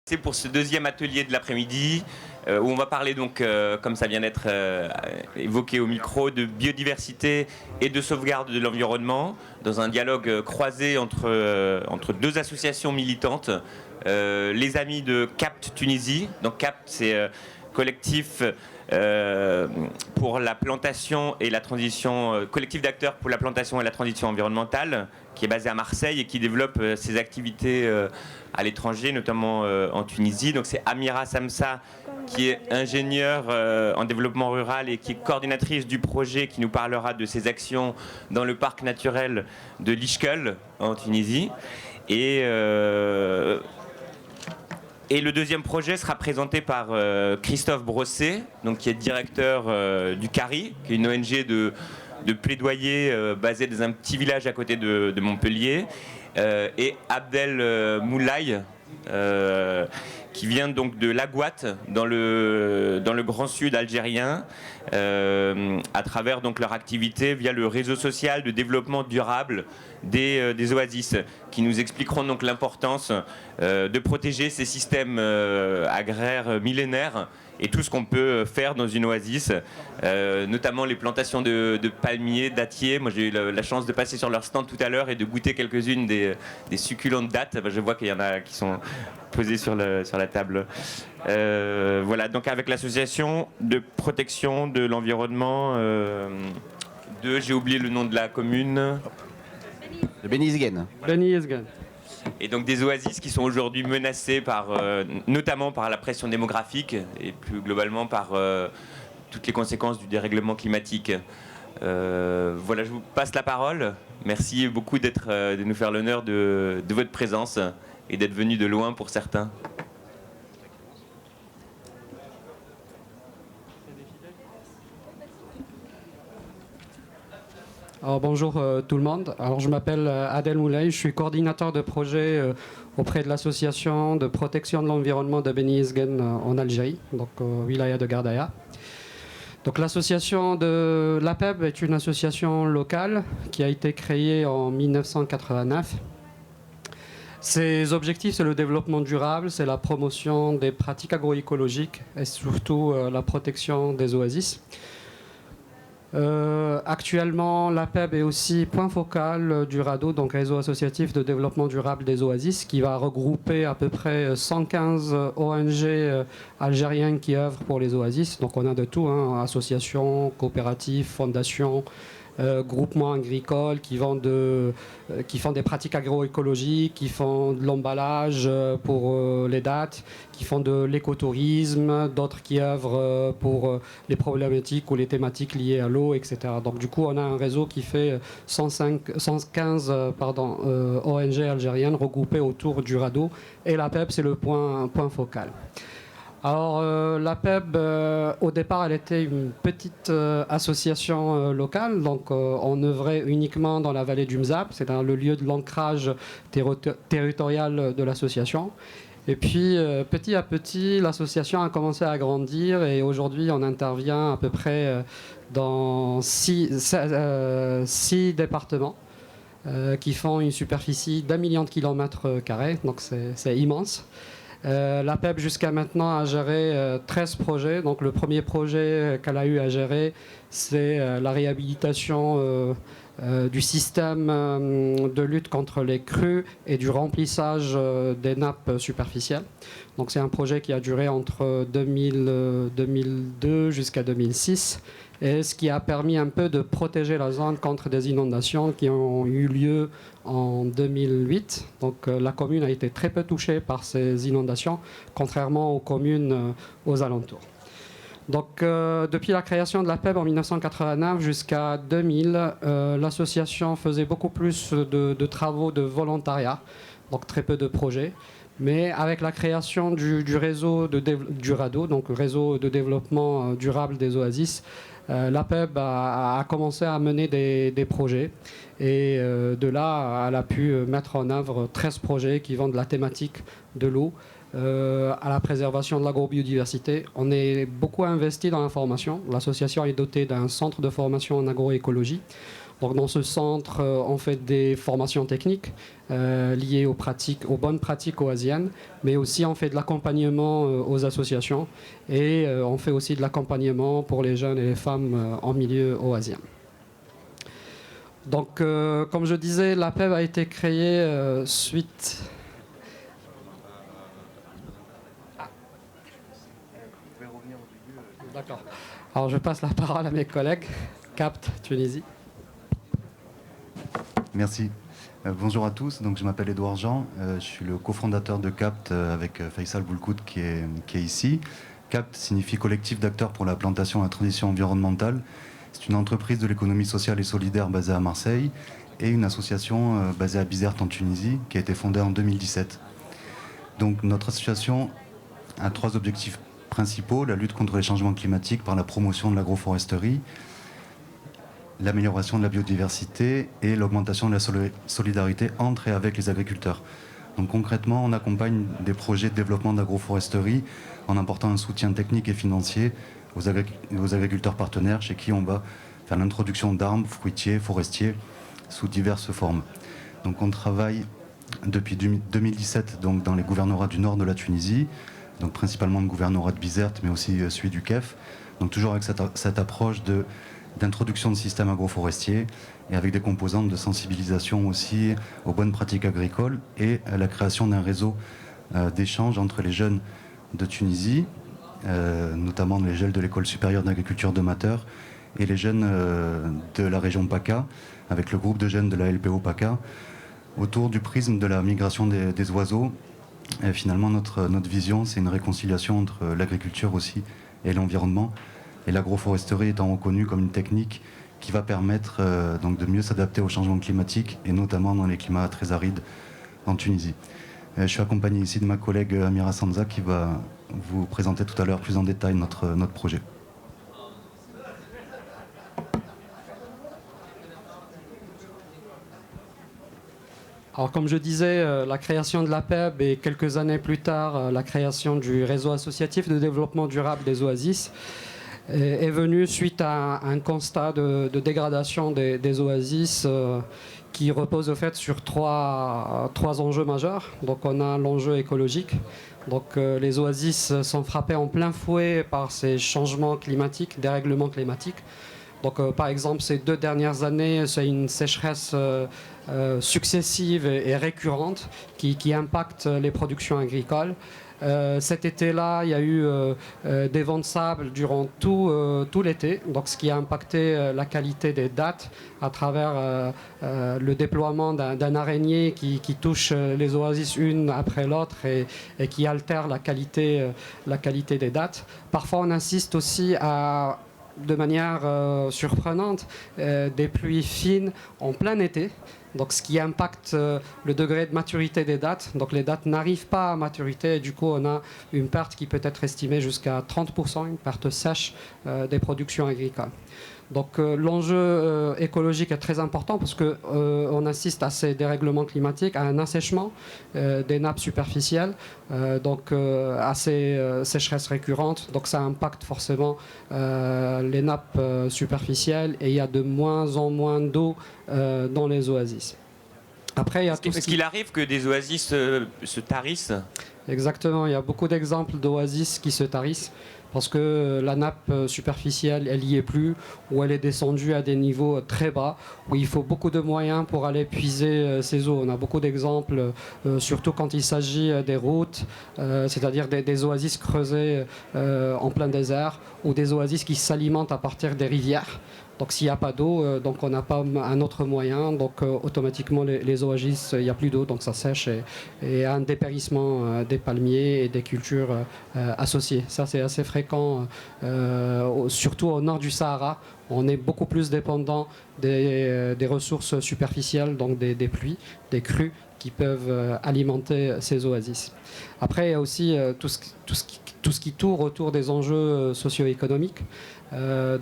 C'est pour ce deuxième atelier de l'après-midi où on va parler donc, comme ça vient d'être évoqué au micro, de biodiversité et de sauvegarde de l'environnement dans un dialogue croisé entre deux associations militantes, les amis de CAPT Tunisie. Donc CAPT, c'est collectif pour la plantation et la transition, collectif d'acteurs pour la plantation et la transition environnementale, qui est basé à Marseille et qui développe ses activités à l'étranger, notamment en Tunisie. Donc c'est Amira Samsa, qui est ingénieure en développement rural et qui est coordinatrice du projet, qui nous parlera de ses actions dans le parc naturel de l'Ishkel en Tunisie. Et le deuxième projet sera présenté par Christophe Brosset, donc, qui est directeur du CARI, qui est une ONG de plaidoyer basée dans un petit village à côté de Montpellier, et Abdel Moulaye, qui vient donc de Lagouat, dans le Grand Sud algérien, à travers donc leur activité via le réseau social de développement durable des oasis, qui nous expliqueront donc l'importance de protéger ces systèmes agraires millénaires et tout ce qu'on peut faire dans une oasis, notamment les plantations de palmiers, dattiers. Moi j'ai eu la chance de passer sur leur stand tout à l'heure et de goûter quelques-unes des succulentes dattes. Je vois qu'il y en a qui sont posées sur la table. Voilà, donc avec l'association de protection de l'environnement j'ai oublié le nom de la commune. De Beni Yezgen. Beni Yezgen. Et donc des oasis qui sont aujourd'hui menacées notamment par la pression démographique et plus globalement par toutes les conséquences du dérèglement climatique. Voilà, je vous passe la parole. Merci beaucoup de nous faire l'honneur de votre présence et d'être venu de loin pour certains. Alors, bonjour tout le monde. Alors, je m'appelle Adel Moulaye, je suis coordinateur de projet auprès de l'association de protection de l'environnement de Beni Yezgen en Algérie, donc wilaya de Gardaya. Donc l'association de l'APEB est une association locale qui a été créée en 1989. Ses objectifs, c'est le développement durable, c'est la promotion des pratiques agroécologiques et surtout la protection des oasis. Actuellement, l'APEB est aussi point focal du RADO, donc Réseau associatif de développement durable des oasis, qui va regrouper à peu près 115 ONG algériennes qui œuvrent pour les oasis. Donc on a de tout, hein, associations, coopératives, fondations, groupements agricoles qui font des pratiques agroécologiques, qui font de l'emballage pour les dates, qui font de l'écotourisme, d'autres qui œuvrent pour les problématiques ou les thématiques liées à l'eau, etc. Donc du coup, on a un réseau qui fait 115 ONG algériennes regroupées autour du RADO, et l'APEB, c'est le point focal. Alors, l'APEB, au départ, elle était une petite association locale, donc on œuvrait uniquement dans la vallée du Mzab, c'est dans le lieu de l'ancrage territorial de l'association. Et puis, petit à petit, l'association a commencé à grandir et aujourd'hui, on intervient à peu près dans 6 départements qui font une superficie d'1 million de kilomètres carrés, donc c'est immense. L'APEB jusqu'à maintenant a géré 13 projets. Donc le premier projet qu'elle a eu à gérer, c'est la réhabilitation du système de lutte contre les crues et du remplissage des nappes superficielles. Donc c'est un projet qui a duré entre 2002 jusqu'à 2006, et ce qui a permis un peu de protéger la zone contre des inondations qui ont eu lieu en 2008. Donc la commune a été très peu touchée par ces inondations, contrairement aux communes aux alentours. Donc depuis la création de l'APEB en 1989 jusqu'à 2000, l'association faisait beaucoup plus de travaux de volontariat, donc très peu de projets. Mais avec la création du réseau du RADO, donc le réseau de développement durable des oasis, l'APEB a commencé à mener des projets. Et de là, elle a pu mettre en œuvre 13 projets qui vont de la thématique de l'eau à la préservation de l'agrobiodiversité. On est beaucoup investi dans la formation. L'association est dotée d'un centre de formation en agroécologie. Donc dans ce centre, on fait des formations techniques liées aux bonnes pratiques oasiennes, mais aussi on fait de l'accompagnement aux associations et on fait aussi de l'accompagnement pour les jeunes et les femmes en milieu oasien. Donc comme je disais, la PEB a été créée suite... D'accord. Alors je passe la parole à mes collègues. CAPT Tunisie. Merci. Bonjour à tous. Donc, je m'appelle Édouard Jean. Je suis le cofondateur de CAPT avec Faisal Boulkout qui est ici. CAPT signifie Collectif d'acteurs pour la plantation et la transition environnementale. C'est une entreprise de l'économie sociale et solidaire basée à Marseille et une association basée à Bizerte en Tunisie qui a été fondée en 2017. Donc, notre association a 3 objectifs principaux: la lutte contre les changements climatiques par la promotion de l'agroforesterie, l'amélioration de la biodiversité et l'augmentation de la solidarité entre et avec les agriculteurs. Donc concrètement, on accompagne des projets de développement d'agroforesterie en apportant un soutien technique et financier aux agriculteurs partenaires chez qui on va faire l'introduction d'arbres, fruitiers, forestiers sous diverses formes. Donc on travaille depuis 2017 donc, dans les gouvernorats du nord de la Tunisie, donc principalement le gouvernorat de Bizerte, mais aussi celui du Kef. Donc toujours avec cette approche d'introduction de systèmes agroforestiers et avec des composantes de sensibilisation aussi aux bonnes pratiques agricoles et à la création d'un réseau d'échange entre les jeunes de Tunisie, notamment les jeunes de l'école supérieure d'agriculture de Mateur et les jeunes de la région PACA, avec le groupe de jeunes de la LPO PACA, autour du prisme de la migration des oiseaux. Et finalement, notre vision, c'est une réconciliation entre l'agriculture aussi et l'environnement. Et l'agroforesterie étant reconnue comme une technique qui va permettre donc de mieux s'adapter au changement climatique et notamment dans les climats très arides en Tunisie. Je suis accompagné ici de ma collègue Amira Sanza qui va vous présenter tout à l'heure plus en détail notre projet. Alors comme je disais, la création de la PEB et quelques années plus tard, la création du réseau associatif de développement durable des oasis est venue suite à un constat de dégradation des oasis qui repose au fait sur trois enjeux majeurs. Donc on a l'enjeu écologique. Donc les oasis sont frappées en plein fouet par ces changements climatiques, dérèglements climatiques. Donc par exemple ces 2 dernières années, c'est une sécheresse successive et récurrente qui impacte les productions agricoles. Cet été-là, il y a eu des vents de sable durant tout l'été, donc ce qui a impacté la qualité des dattes à travers le déploiement d'un araignée qui touche les oasis une après l'autre et qui altère la qualité des dattes. Parfois, on assiste aussi de manière surprenante, des pluies fines en plein été. Donc, ce qui impacte le degré de maturité des dattes. Donc, les dattes n'arrivent pas à maturité et du coup, on a une perte qui peut être estimée jusqu'à 30%, une perte sèche des productions agricoles. Donc, l'enjeu écologique est très important parce qu'on assiste à ces dérèglements climatiques, à un assèchement des nappes superficielles, à ces sécheresses récurrentes. Donc, ça impacte forcément les nappes superficielles et il y a de moins en moins d'eau dans les oasis. Après, il y a Est-ce qu'il arrive que des oasis se tarissent ? Exactement, il y a beaucoup d'exemples d'oasis qui se tarissent parce que la nappe superficielle, elle n'y est plus, ou elle est descendue à des niveaux très bas, où il faut beaucoup de moyens pour aller puiser ces eaux. On a beaucoup d'exemples, surtout quand il s'agit des routes, c'est-à-dire des oasis creusées en plein désert, ou des oasis qui s'alimentent à partir des rivières. Donc s'il n'y a pas d'eau, donc on n'a pas un autre moyen, donc automatiquement les oasis, il n'y a plus d'eau, donc ça sèche et un dépérissement des palmiers et des cultures associées. Ça c'est assez fréquent, surtout au nord du Sahara. On est beaucoup plus dépendant des ressources superficielles, donc des pluies, des crues, qui peuvent alimenter ces oasis. Après, il y a aussi tout ce qui tourne autour des enjeux socio-économiques.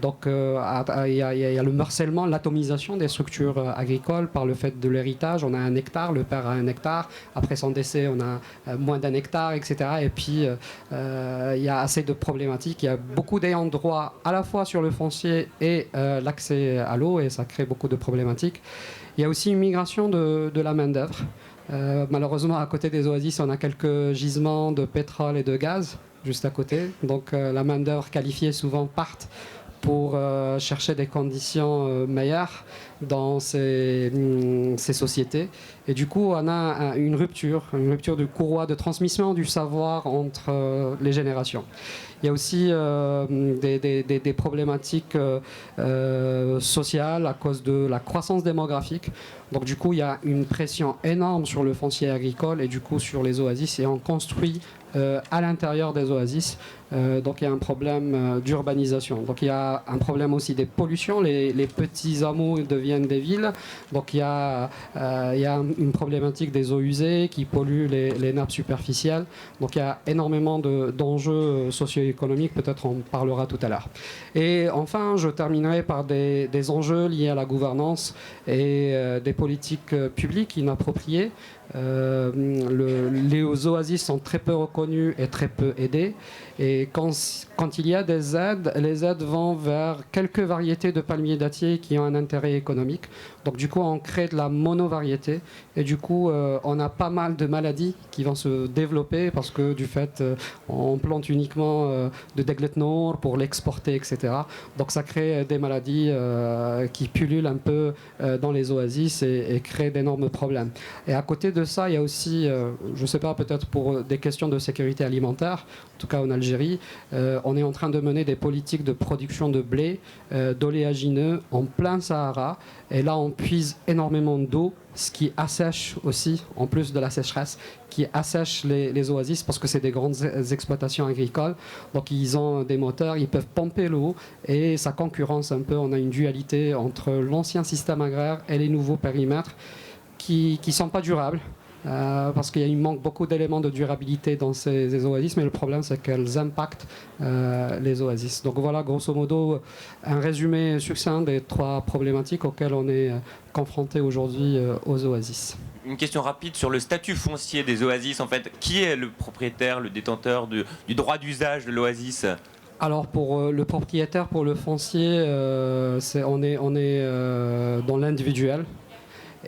Donc il y a le morcellement, l'atomisation des structures agricoles par le fait de l'héritage. On a un hectare, le père a un hectare, après son décès on a moins d'un hectare, etc. Et puis il y a assez de problématiques. Il y a beaucoup d'ayants droit à la fois sur le foncier et l'accès à l'eau, et ça crée beaucoup de problématiques. Il y a aussi une migration de la main-d'œuvre. Malheureusement, à côté des oasis, on a quelques gisements de pétrole et de gaz juste à côté. Donc la main-d'œuvre qualifiée souvent part pour chercher des conditions meilleures dans ces sociétés. Et du coup, on a une rupture du courroie de transmission du savoir entre les générations. Il y a aussi des problématiques sociales à cause de la croissance démographique. Donc du coup, il y a une pression énorme sur le foncier agricole et du coup sur les oasis, et on construit à l'intérieur des oasis. Donc il y a un problème d'urbanisation. Donc il y a un problème aussi des pollutions. Les petits hameaux deviennent des villes. Donc il y a une problématique des eaux usées qui polluent les nappes superficielles. Donc il y a énormément d'enjeux socio-économiques. Peut-être on parlera tout à l'heure. Et enfin, je terminerai par des enjeux liés à la gouvernance et des politiques publiques inappropriées. Les oasis sont très peu reconnus et très peu aidés. Et quand il y a des aides, les aides vont vers quelques variétés de palmiers dattiers qui ont un intérêt économique. Donc du coup, on crée de la monovariété. Et du coup, on a pas mal de maladies qui vont se développer parce que du fait, on plante uniquement de Deglet Noor pour l'exporter, etc. Donc ça crée des maladies qui pullulent un peu dans les oasis et créent d'énormes problèmes. Et à côté de ça, il y a aussi, je ne sais pas, peut-être pour des questions de sécurité alimentaire, en tout cas en Algérie, on est en train de mener des politiques de production de blé, d'oléagineux en plein Sahara. Et là, on puise énormément d'eau, ce qui assèche aussi, en plus de la sécheresse, qui assèche les oasis parce que c'est des grandes exploitations agricoles. Donc ils ont des moteurs, ils peuvent pomper l'eau et ça concurrence un peu. On a une dualité entre l'ancien système agraire et les nouveaux périmètres qui ne sont pas durables. Parce qu'il manque beaucoup d'éléments de durabilité dans ces oasis, mais le problème c'est qu'elles impactent les oasis. Donc voilà, grosso modo, un résumé succinct des trois problématiques auxquelles on est confronté aujourd'hui aux oasis. Une question rapide sur le statut foncier des oasis. En fait, qui est le propriétaire, le détenteur du droit d'usage de l'oasis ? Alors pour le propriétaire, pour le foncier, on est dans l'individuel.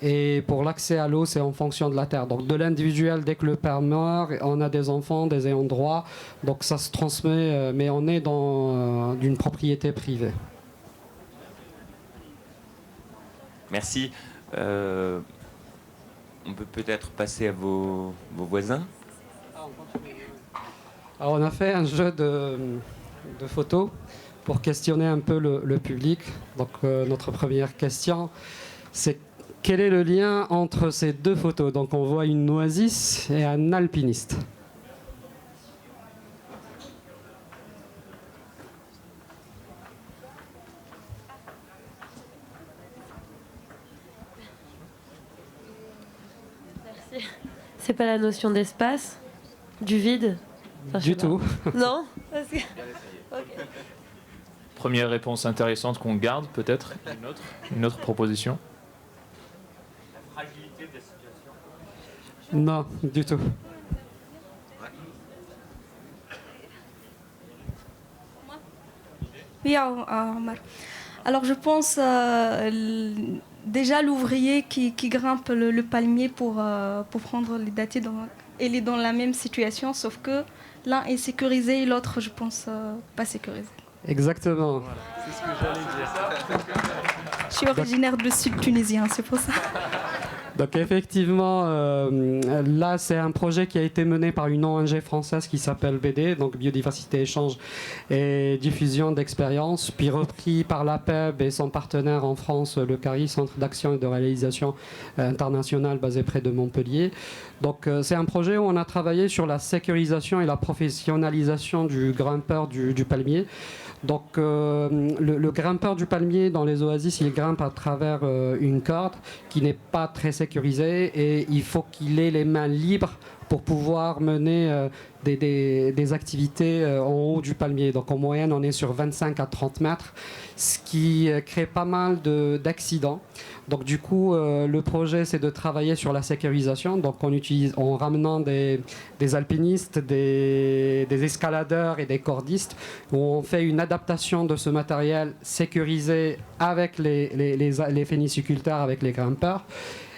Et pour l'accès à l'eau, c'est en fonction de la terre. Donc de l'individuel, dès que le père meurt, on a des enfants, des ayants droit. Donc ça se transmet, mais on est dans d'une propriété privée. Merci. On peut peut-être passer à vos voisins. Alors on a fait un jeu de photos pour questionner un peu le public. Donc notre première question, c'est quel est le lien entre ces deux photos? Donc on voit une oasis et un alpiniste. Merci. C'est pas la notion d'espace, du vide? Enfin, du tout. Non parce que... Okay. Première réponse intéressante qu'on garde, peut-être. Une autre proposition. Non, du tout. Oui, Omar. Alors je pense déjà l'ouvrier qui grimpe le palmier pour prendre les dattiers, il est dans la même situation, sauf que l'un est sécurisé et l'autre, je pense, pas sécurisé. Exactement. Voilà, c'est ce que j'allais dire. Je suis originaire du sud tunisien, c'est pour ça. Donc effectivement, là c'est un projet qui a été mené par une ONG française qui s'appelle BD, donc Biodiversité, Échange et Diffusion d'Expériences, puis repris par l'APEB et son partenaire en France, le CARI, Centre d'Action et de Réalisation Internationale basé près de Montpellier. Donc c'est un projet où on a travaillé sur la sécurisation et la professionnalisation du grimpeur du palmier. Donc le grimpeur du palmier dans les oasis, il grimpe à travers une corde qui n'est pas très sécurisée sécurisé et il faut qu'il ait les mains libres pour pouvoir mener des activités en haut du palmier. Donc en moyenne, on est sur 25 à 30 mètres, ce qui crée pas mal d'accidents. Donc du coup, le projet, c'est de travailler sur la sécurisation. Donc en ramenant des alpinistes, des escaladeurs et des cordistes, où on fait une adaptation de ce matériel sécurisé avec les phéniciculteurs, avec les grimpeurs.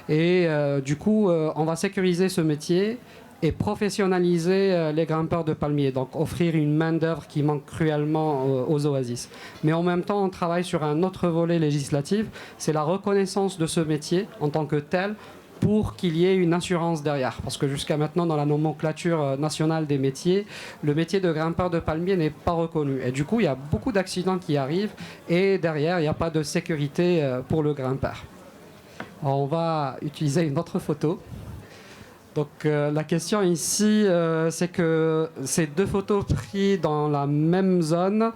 Et du coup, on va sécuriser ce métier et professionnaliser les grimpeurs de palmiers, donc offrir une main-d'œuvre qui manque cruellement aux oasis. Mais en même temps, on travaille sur un autre volet législatif, c'est la reconnaissance de ce métier en tant que tel pour qu'il y ait une assurance derrière. Parce que jusqu'à maintenant, dans la nomenclature nationale des métiers, le métier de grimpeur de palmier n'est pas reconnu. Et du coup, il y a beaucoup d'accidents qui arrivent et derrière, il n'y a pas de sécurité pour le grimpeur. Alors, on va utiliser une autre photo. Donc la question ici, c'est que c'est deux photos prises dans la même zone,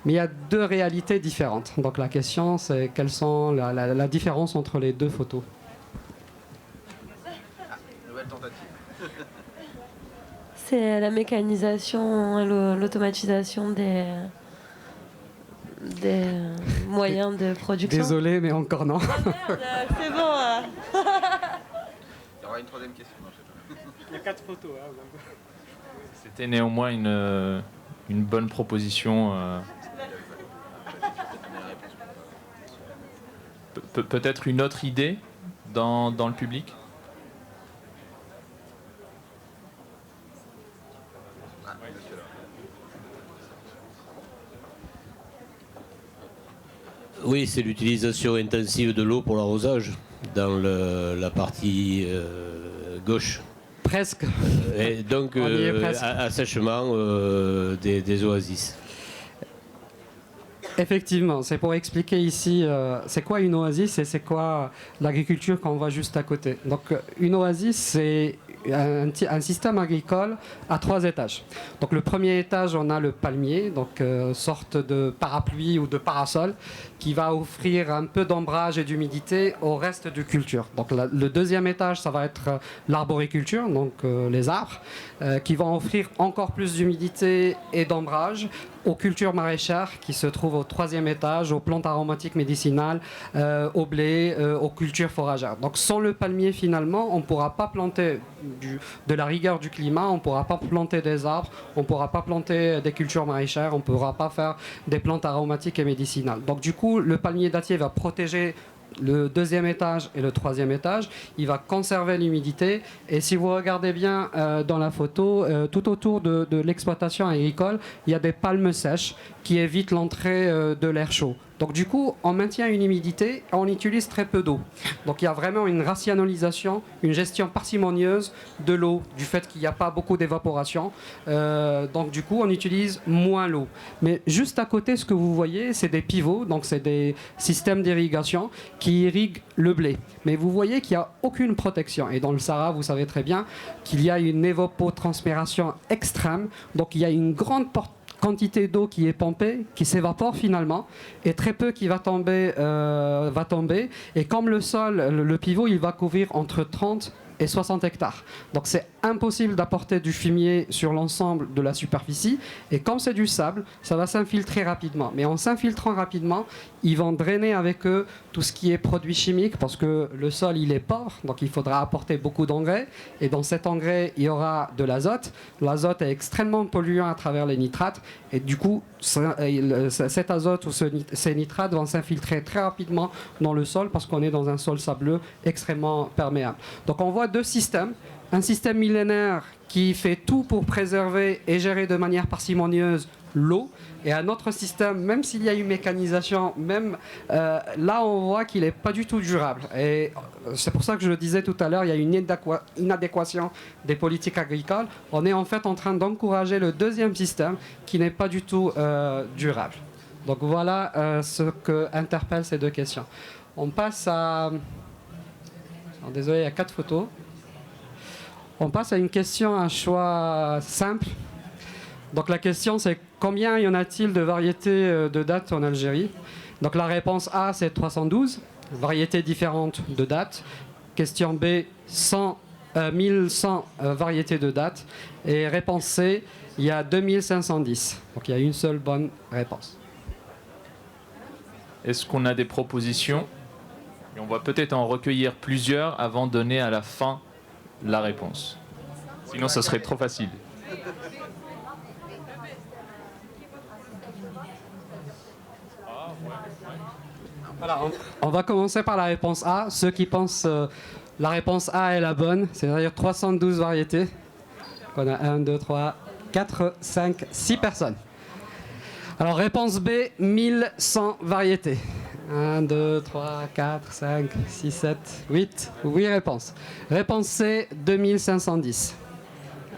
mais il y a deux réalités différentes. Donc la question, c'est quelles sont la différence entre les deux photos. Nouvelle tentative. C'est la mécanisation et l'automatisation des moyens de production. Désolé, mais encore non. Oh merde, c'est bon. Il y aura une troisième question. Il y a 4 photos. C'était néanmoins une bonne proposition. Peut-être une autre idée dans le public? Oui, c'est l'utilisation intensive de l'eau pour l'arrosage dans la partie gauche. Presque. Et donc, assèchement des oasis. Effectivement, c'est pour expliquer ici c'est quoi une oasis et c'est quoi l'agriculture qu'on voit juste à côté. Donc une oasis, c'est un système agricole à 3 étages. Donc le premier étage, on a le palmier, donc sorte de parapluie ou de parasol qui va offrir un peu d'ombrage et d'humidité au reste de culture. Donc le deuxième étage, ça va être l'arboriculture, donc les arbres, qui vont offrir encore plus d'humidité et d'ombrage aux cultures maraîchères qui se trouvent au 3e étage, aux plantes aromatiques médicinales, au blé, aux cultures foragères. Donc sans le palmier, finalement, on ne pourra pas planter de la rigueur du climat, on ne pourra pas planter des arbres, on ne pourra pas planter des cultures maraîchères, on ne pourra pas faire des plantes aromatiques et médicinales. Donc du coup, le palmier dattier va protéger le 2e étage et le 3e étage, il va conserver l'humidité. Et si vous regardez bien dans la photo, tout autour de l'exploitation agricole, il y a des palmes sèches qui évitent l'entrée de l'air chaud. Donc du coup, on maintient une humidité et on utilise très peu d'eau. Donc il y a vraiment une rationalisation, une gestion parcimonieuse de l'eau, du fait qu'il n'y a pas beaucoup d'évaporation. Donc du coup, on utilise moins l'eau. Mais juste à côté, ce que vous voyez, c'est des pivots, donc c'est des systèmes d'irrigation qui irriguent le blé. Mais vous voyez qu'il n'y a aucune protection. Et dans le Sahara, vous savez très bien qu'il y a une évapotranspiration extrême. Donc il y a une grande quantité d'eau qui est pompée, qui s'évapore finalement, et très peu qui va tomber. Et comme le sol, le pivot, il va couvrir entre 30 et 60 hectares. Donc c'est impossible d'apporter du fumier sur l'ensemble de la superficie. Et comme c'est du sable, ça va s'infiltrer rapidement. Mais en s'infiltrant rapidement, ils vont drainer avec eux tout ce qui est produits chimiques, parce que le sol, il est pauvre, donc il faudra apporter beaucoup d'engrais. Et dans cet engrais, il y aura de l'azote. L'azote est extrêmement polluant à travers les nitrates. Et du coup, cet azote ou ces nitrates vont s'infiltrer très rapidement dans le sol, parce qu'on est dans un sol sableux extrêmement perméable. Donc on voit deux systèmes. Un système millénaire qui fait tout pour préserver et gérer de manière parcimonieuse l'eau, et un autre système, même s'il y a une mécanisation, même là on voit qu'il n'est pas du tout durable. Et c'est pour ça que je le disais tout à l'heure, il y a une inadéquation des politiques agricoles. On est en fait en train d'encourager le deuxième système qui n'est pas du tout durable. Donc voilà ce que interpellent ces deux questions. On passe à... Alors, désolé, il y a 4 photos. On passe à une question, un choix simple. Donc la question, c'est combien y en a-t-il de variétés de dattes en Algérie? Donc la réponse A, c'est 312, variétés différentes de dattes. Question B, 1100 variétés de dattes. Et réponse C, il y a 2510. Donc il y a une seule bonne réponse. Est-ce qu'on a des propositions? Et on va peut-être en recueillir plusieurs avant de donner à la fin la réponse. Sinon, ça serait trop facile. Voilà, on va commencer par la réponse A. Ceux qui pensent la réponse A est la bonne, c'est-à-dire 312 variétés. On a 1, 2, 3, 4, 5, 6 personnes. Alors réponse B, 1100 variétés. 1, 2, 3, 4, 5, 6, 7, 8. 8 réponses. Réponse C, 2510.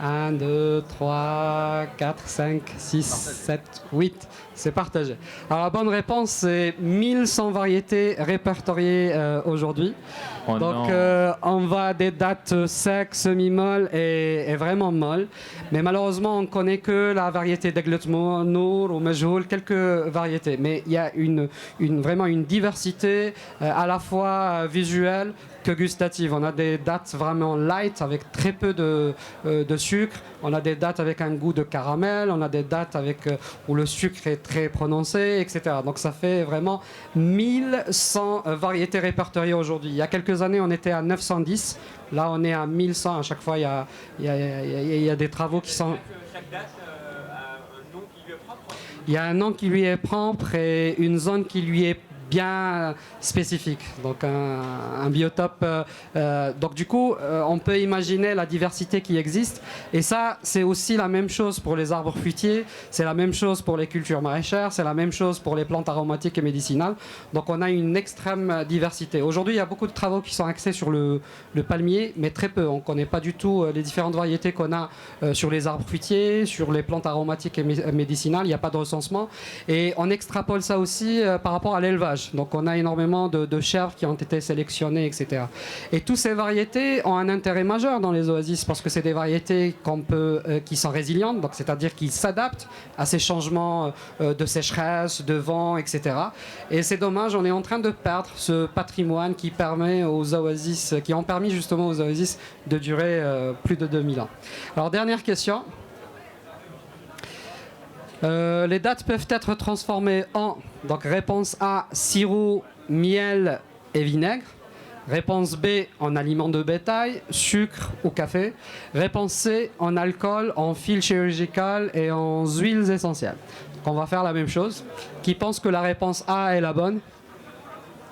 1, 2, 3, 4, 5, 6, 7, 8. C'est partagé. Alors la bonne réponse, c'est 1100 variétés répertoriées aujourd'hui. Oh Donc non. on va des dates secs, semi-molles et vraiment molles. Mais malheureusement, on ne connaît que la variété d'Eglet Nour ou Majhoul, quelques variétés. Mais il y a vraiment une diversité à la fois visuelle que gustative. On a des dates vraiment light avec très peu de sucre. On a des dates avec un goût de caramel. On a des dates avec, où le sucre est très prononcé, etc. Donc ça fait vraiment 1100 variétés répertoriées aujourd'hui. Il y a quelques années, on était à 910. Là, on est à 1100. À chaque fois, il y a des travaux qui sont... Chaque date a un nom qui lui est propre. Il y a un nom qui lui est propre et une zone qui lui est bien spécifique, donc un biotope. Donc du coup, on peut imaginer la diversité qui existe. Et ça, c'est aussi la même chose pour les arbres fruitiers, c'est la même chose pour les cultures maraîchères, c'est la même chose pour les plantes aromatiques et médicinales. Donc on a une extrême diversité. Aujourd'hui, il y a beaucoup de travaux qui sont axés sur le palmier, mais très peu. On ne connaît pas du tout les différentes variétés qu'on a sur les arbres fruitiers, sur les plantes aromatiques et médicinales. Il n'y a pas de recensement. Et on extrapole ça aussi par rapport à l'élevage. Donc on a énormément de chèvres qui ont été sélectionnées, etc. Et toutes ces variétés ont un intérêt majeur dans les oasis parce que c'est des variétés qui sont résilientes, donc c'est-à-dire qui s'adaptent à ces changements de sécheresse, de vent, etc. Et c'est dommage, on est en train de perdre ce patrimoine qui ont permis justement aux oasis de durer plus de 2000 ans. Alors dernière question. Les dattes peuvent être transformées en, donc réponse A, sirop, miel et vinaigre. Réponse B, en aliments de bétail, sucre ou café. Réponse C, en alcool, en fil chirurgical et en huiles essentielles. Donc on va faire la même chose. Qui pense que la réponse A est la bonne?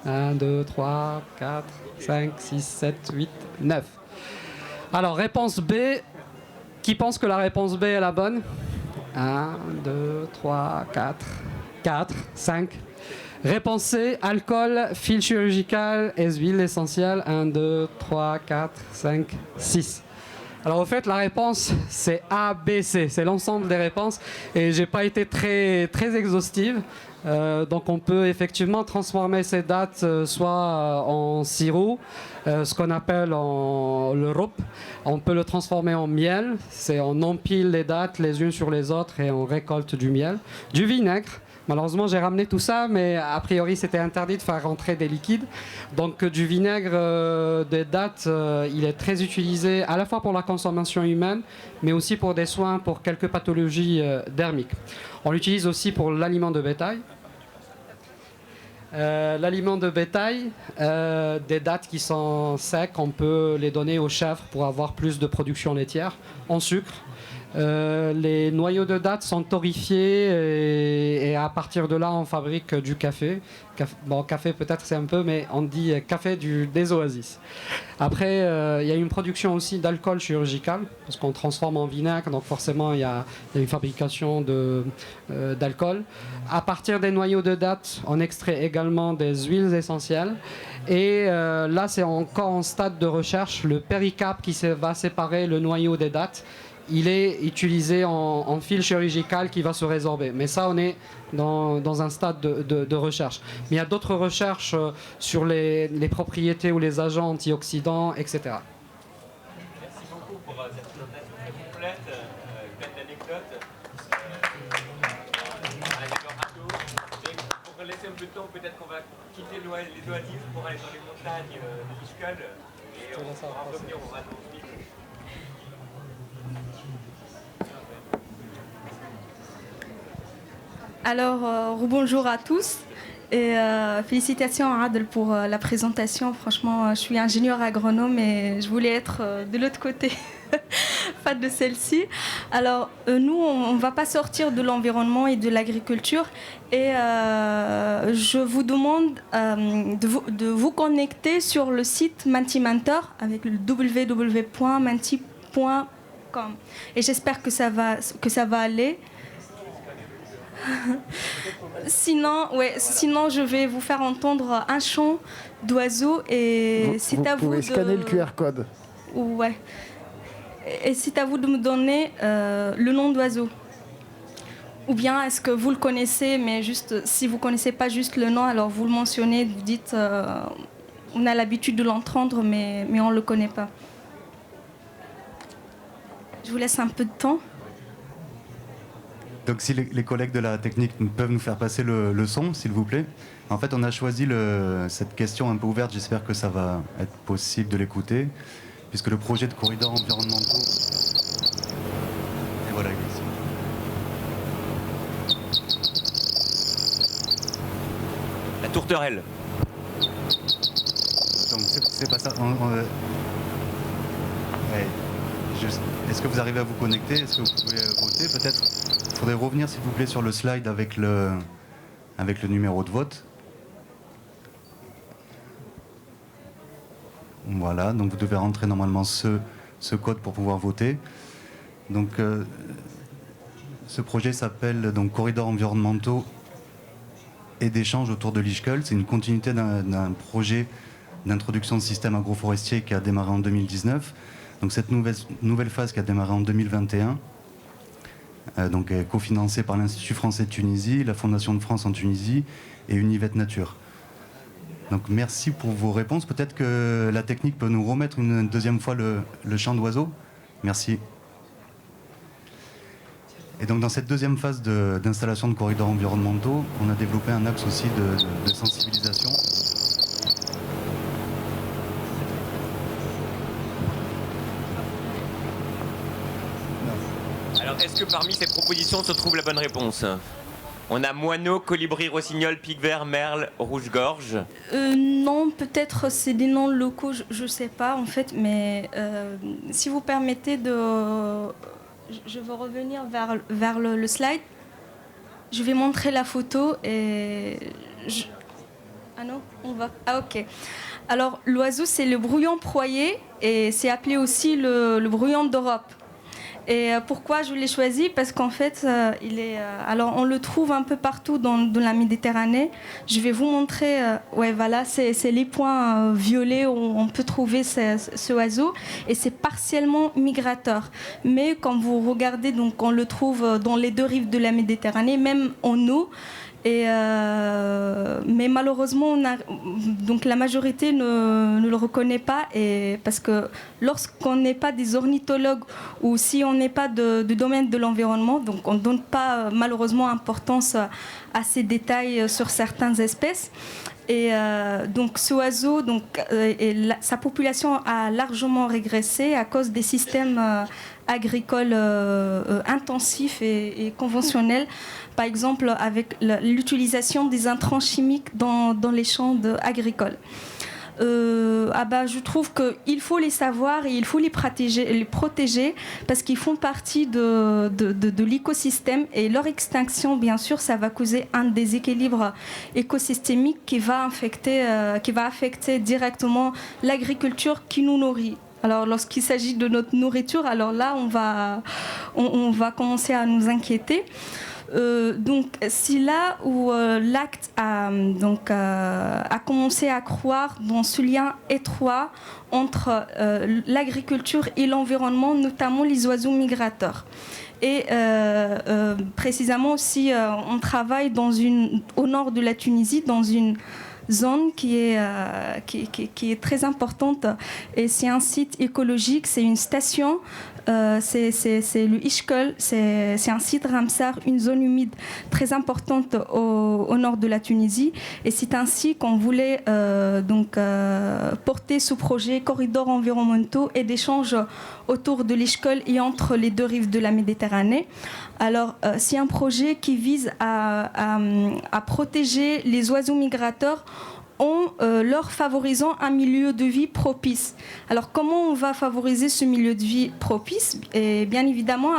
1, 2, 3, 4, 5, 6, 7, 8, 9. Alors réponse B. Qui pense que la réponse B est la bonne? 1, 2, 3, 4, 5. Réponse C, alcool, fil chirurgical et huile essentielle. 1, 2, 3, 4, 5, 6. Alors au fait, la réponse, c'est A, B, C. C'est l'ensemble des réponses et j'ai pas été très exhaustive. Donc on peut effectivement transformer ces dattes soit en sirop, ce qu'on appelle le rop. On peut le transformer en miel. On empile les dattes les unes sur les autres et on récolte du miel. Du vinaigre. Malheureusement, j'ai ramené tout ça, mais a priori, c'était interdit de faire rentrer des liquides. Donc, du vinaigre des dattes, il est très utilisé à la fois pour la consommation humaine, mais aussi pour des soins pour quelques pathologies dermiques. On l'utilise aussi pour l'aliment de bétail. L'aliment de bétail, des dattes qui sont secs, on peut les donner aux chèvres pour avoir plus de production laitière en sucre. Les noyaux de dattes sont torréfiés et à partir de là on fabrique du café. Bon, café peut-être c'est un peu, mais on dit café des oasis. Après, il y a une production aussi d'alcool chirurgical parce qu'on transforme en vinaigre, donc forcément il y a une fabrication d'alcool. À partir des noyaux de dattes, on extrait également des huiles essentielles. Et là, c'est encore en stade de recherche. Le péricarpe qui va séparer le noyau des dattes, il est utilisé en fil chirurgical qui va se résorber. Mais ça, on est dans un stade de recherche. Mais il y a d'autres recherches sur les propriétés ou les agents antioxydants, etc. Merci beaucoup pour cette présentation très complète, pleine d'anecdotes. Pour laisser un peu de temps, peut-être qu'on va quitter les oasis pour aller dans les montagnes de Fishkull et Alors, bonjour à tous et félicitations à Adel pour la présentation. Franchement, je suis ingénieur agronome et je voulais être de l'autre côté, pas de celle-ci. Alors, nous, on ne va pas sortir de l'environnement et de l'agriculture et je vous demande de vous connecter sur le site Mentimentor avec le www.menti.com et j'espère que ça va aller. Sinon, je vais vous faire entendre un chant d'oiseaux et c'est à vous pouvez de scanner le QR code. Ouais. Et c'est à vous de me donner le nom d'oiseau. Ou bien est-ce que vous le connaissez, mais juste si vous connaissez pas juste le nom, alors vous le mentionnez, vous dites on a l'habitude de l'entendre, mais on le connaît pas. Je vous laisse un peu de temps. Donc si les collègues de la technique peuvent nous faire passer le son, s'il vous plaît. En fait, on a choisi cette question un peu ouverte, j'espère que ça va être possible de l'écouter, puisque le projet de corridors environnementaux... Et voilà, il est ici. La tourterelle. Donc c'est pas ça. Ouais. Est-ce que vous arrivez à vous connecter? Est-ce que vous pouvez voter peut-être? Il faudrait revenir s'il vous plaît sur le slide avec le numéro de vote. Voilà, donc vous devez rentrer normalement ce code pour pouvoir voter. Donc ce projet s'appelle donc Corridors environnementaux et d'échanges autour de l'Ischkel. C'est une continuité d'un projet d'introduction de systèmes agroforestiers qui a démarré en 2019. Donc cette nouvelle phase qui a démarré en 2021, donc cofinancée par l'Institut français de Tunisie, la Fondation de France en Tunisie et Univet Nature. Donc merci pour vos réponses. Peut-être que la technique peut nous remettre une deuxième fois le chant d'oiseaux. Merci. Et donc dans cette deuxième phase d'installation de corridors environnementaux, on a développé un axe aussi de sensibilisation. Alors, est-ce que parmi ces propositions se trouve la bonne réponse? On a moineau, colibri, rossignol, pic vert, merle, rouge-gorge. Non, peut-être c'est des noms locaux, je ne sais pas en fait, mais si vous permettez de... Je veux revenir vers le slide. Je vais montrer la photo et... Ah non, on va... Ah ok. Alors l'oiseau c'est le brouillon proyer et c'est appelé aussi le brouillon d'Europe. Et pourquoi je l'ai choisi? Parce qu'en fait, alors on le trouve un peu partout dans la Méditerranée. Je vais vous montrer. Ouais, voilà, c'est les points violets où on peut trouver ce oiseau. Et c'est partiellement migrateur. Mais quand vous regardez, donc on le trouve dans les deux rives de la Méditerranée, même en eau. Mais malheureusement, donc la majorité ne le reconnaît pas, parce que lorsqu'on n'est pas des ornithologues ou si on n'est pas du domaine de l'environnement, donc on ne donne pas malheureusement importance à ces détails sur certaines espèces. Et donc ce oiseau, sa population a largement régressé à cause des systèmes agricoles intensifs et conventionnels. Par exemple, avec l'utilisation des intrants chimiques dans les champs agricoles. Je trouve qu'il faut les savoir et il faut les protéger parce qu'ils font partie de l'écosystème et leur extinction, bien sûr, ça va causer un déséquilibre écosystémique qui va affecter directement l'agriculture qui nous nourrit. Alors, lorsqu'il s'agit de notre nourriture, alors là, on va commencer à nous inquiéter. Donc, c'est là où l'acte a commencé à croire dans ce lien étroit entre l'agriculture et l'environnement, notamment les oiseaux migrateurs. Et précisément aussi, on travaille au nord de la Tunisie, dans une zone qui est très importante. Et c'est un site écologique, c'est une station c'est le Ishkol, c'est un site Ramsar, une zone humide très importante au nord de la Tunisie. Et c'est ainsi qu'on voulait porter ce projet corridors environnementaux et d'échanges autour de l'Ishkol et entre les deux rives de la Méditerranée. Alors, c'est un projet qui vise à protéger les oiseaux migrateurs en leur favorisant un milieu de vie propice. Alors comment on va favoriser ce milieu de vie propice? Et bien évidemment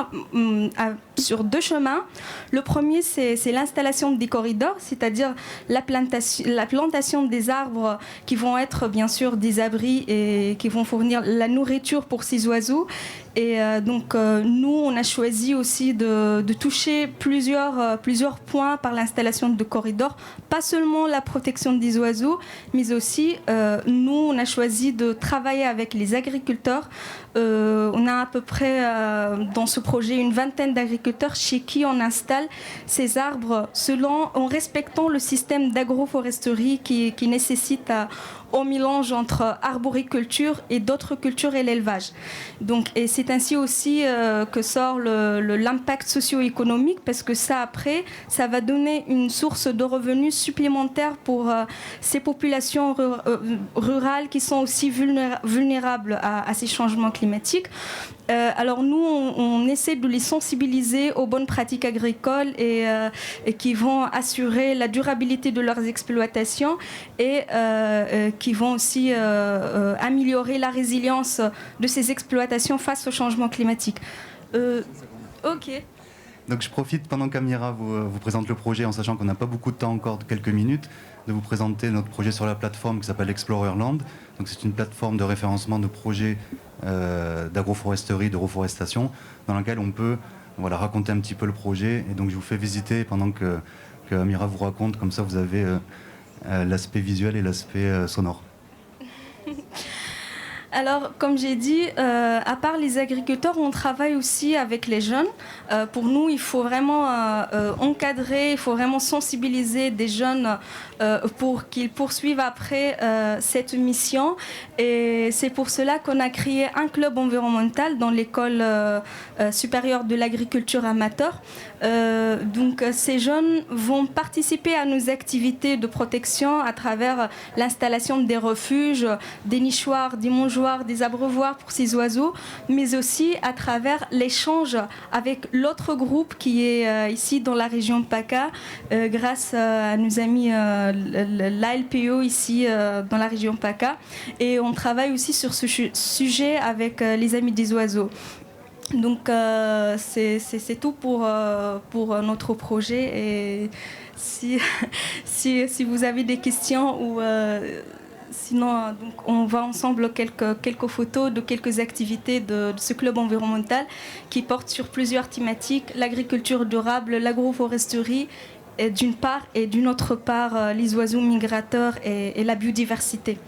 sur deux chemins. Le premier, c'est l'installation des corridors, c'est-à-dire la plantation des arbres qui vont être bien sûr des abris et qui vont fournir la nourriture pour ces oiseaux. Et nous, on a choisi aussi de toucher plusieurs points par l'installation de corridors, pas seulement la protection des oiseaux, mais aussi, nous, on a choisi de travailler avec les agriculteurs. On a à peu près, dans ce projet, une vingtaine d'agriculteurs chez qui on installe ces arbres en respectant le système d'agroforesterie qui nécessite au mélange entre arboriculture et d'autres cultures et l'élevage. Et c'est ainsi aussi que sort l'impact socio-économique, parce que ça va donner une source de revenus supplémentaires pour ces populations rurales qui sont aussi vulnérables à ces changements climatiques. Alors nous, on essaie de les sensibiliser aux bonnes pratiques agricoles et qui vont assurer la durabilité de leurs exploitations et qui vont aussi améliorer la résilience de ces exploitations face au changement climatique. Ok. Donc je profite pendant qu'Amira vous présente le projet, en sachant qu'on n'a pas beaucoup de temps encore, de quelques minutes, de vous présenter notre projet sur la plateforme qui s'appelle Explorerland. Donc c'est une plateforme de référencement de projets d'agroforesterie, de reforestation, dans laquelle on peut raconter un petit peu le projet. Et donc je vous fais visiter pendant que Amira vous raconte, comme ça vous avez l'aspect visuel et l'aspect sonore. Alors, comme j'ai dit, à part les agriculteurs, on travaille aussi avec les jeunes. Pour nous, il faut vraiment encadrer, il faut vraiment sensibiliser des jeunes pour qu'ils poursuivent après cette mission. Et c'est pour cela qu'on a créé un club environnemental dans l'école supérieure de l'agriculture amateur. Ces jeunes vont participer à nos activités de protection à travers l'installation des refuges, des nichoirs, des mangeoires, des abreuvoirs pour ces oiseaux, mais aussi à travers l'échange avec l'autre groupe qui est ici dans la région PACA, grâce à nos amis l'ALPO ici dans la région PACA. Et on travaille aussi sur ce sujet avec les amis des oiseaux. Donc c'est tout pour notre projet. Et si vous avez des questions ou sinon, on voit ensemble quelques photos de quelques activités de ce club environnemental qui porte sur plusieurs thématiques: l'agriculture durable, l'agroforesterie d'une part, et d'une autre part les oiseaux migrateurs et la biodiversité.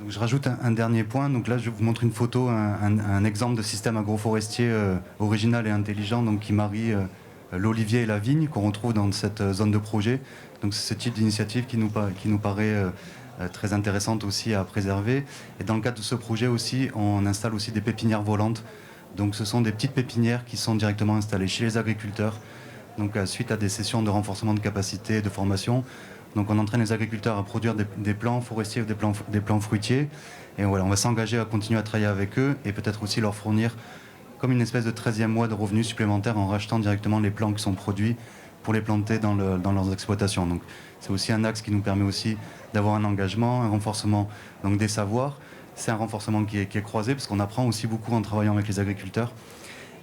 Donc je rajoute un dernier point. Donc là, je vous montre une photo, un exemple de système agroforestier original et intelligent, donc qui marie l'olivier et la vigne, qu'on retrouve dans cette zone de projet. Donc c'est ce type d'initiative qui nous paraît très intéressante aussi à préserver. Et dans le cadre de ce projet aussi, on installe aussi des pépinières volantes. Donc ce sont des petites pépinières qui sont directement installées chez les agriculteurs. Donc suite à des sessions de renforcement de capacité et de formation, donc on entraîne les agriculteurs à produire des plants forestiers ou des plants fruitiers. Et voilà, on va s'engager à continuer à travailler avec eux et peut-être aussi leur fournir comme une espèce de 13e mois de revenus supplémentaires en rachetant directement les plants qui sont produits pour les planter dans leurs exploitations. Donc c'est aussi un axe qui nous permet aussi d'avoir un engagement, un renforcement donc des savoirs. C'est un renforcement qui est croisé parce qu'on apprend aussi beaucoup en travaillant avec les agriculteurs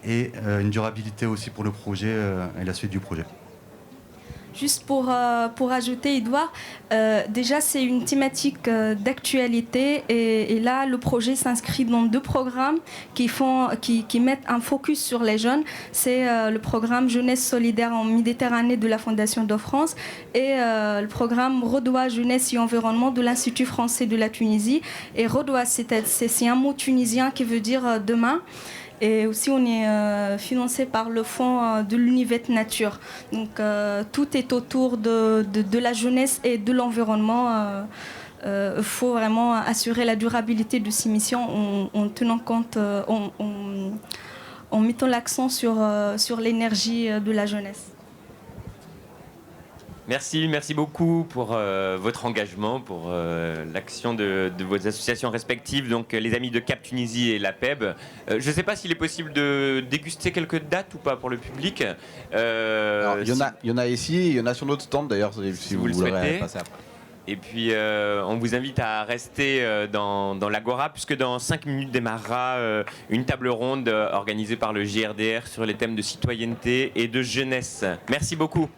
et une durabilité aussi pour le projet et la suite du projet. Juste pour ajouter, Edouard, déjà c'est une thématique d'actualité et là le projet s'inscrit dans deux programmes qui mettent un focus sur les jeunes. C'est le programme Jeunesse solidaire en Méditerranée de la Fondation de France et le programme Rodois Jeunesse et Environnement de l'Institut français de la Tunisie. Et Rodois, c'est un mot tunisien qui veut dire demain. Et aussi, on est financé par le fonds de l'Univet Nature. Donc, tout est autour de la jeunesse et de l'environnement. Il faut vraiment assurer la durabilité de ces missions en tenant compte, en en mettant l'accent sur l'énergie de la jeunesse. Merci beaucoup pour votre engagement, pour l'action de vos associations respectives, donc les Amis de Cap Tunisie et la PEB. Je ne sais pas s'il est possible de déguster quelques dates ou pas pour le public. Alors, il y en a ici, il y en a sur notre stand d'ailleurs, si vous le voulez souhaitez. passer après. Et puis, on vous invite à rester dans l'Agora, puisque dans 5 minutes démarrera une table ronde organisée par le JRDR sur les thèmes de citoyenneté et de jeunesse. Merci beaucoup.